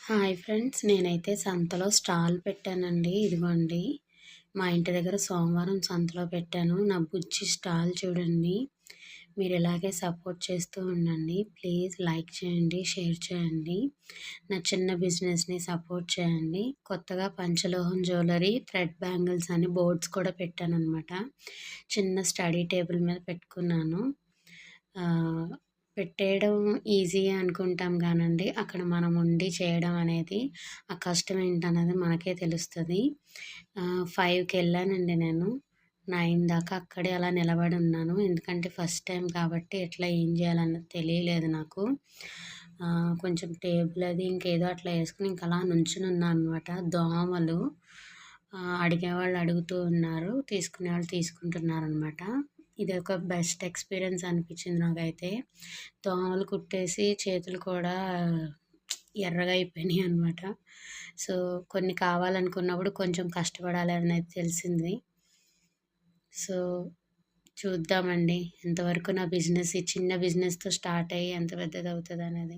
Hi friends. నేనైతే సంతలో stall పెట్టానండి. ఇదిగోండి. మా ఇంటి దగ్గర సోమవారం సంతలో పెట్టాను. నా బుజ్జి స్టాల్ చూడండి. మీరు ఇలాగే సపోర్ట్ చేస్తూ ఉండండి. ప్లీజ్ లైక్ చేయండి, షేర్ చేయండి. నా చిన్న బిజినెస్‌ని సపోర్ట్ చేయండి. కొత్తగా పంచలోహం జ్యువెలరీ, థ్రెడ్ బ్యాంగిల్స్ అని బోర్డ్స్ కూడా పెట్టాననమాట. చిన్న స్టడీ టేబుల్ మీద పెట్టుకున్నాను. పెట్టేయడం ఈజీయే అనుకుంటాం గానండి, అక్కడ మనం ఉండి చేయడం అనేది, ఆ కష్టం ఏంటన్నది మనకే తెలుస్తది. 5కి నేను. 9 దాకా అక్కడే అలా నిలబడి ఉన్నాను. ఎందుకంటే ఫస్ట్ టైం కాబట్టి ఎట్లా ఏం చేయాలన్నది తెలియలేదు నాకు. కొంచెం టేబుల్ అది ఇంకేదో అట్లా యేసుకొని ఇంక అలా నుంచుని ఉన్నా అనమాట. దోమలు అడిగేవాళ్ళు అడుగుతూ ఉన్నారు. తీసుకునేవాళ్ళు తీసుకుంటున్నారనమాట. ఇదొక బెస్ట్ ఎక్స్‌పీరియన్స్ అనిపించింది నాకైతే. దోమలు కుట్టేసి చేతులు కూడా ఎర్రగా అయిపోయినాయనమాట. సో, కొన్ని కావాలనుకున్నప్పుడు కొంచెం కష్టపడాలి అనేది తెలిసింది. సో, చూద్దామండి ఎంతవరకు నా బిజినెస్, ఈ చిన్న బిజినెస్‌తో స్టార్ట్ అయ్యి ఎంత పెద్దదవుతదనేది.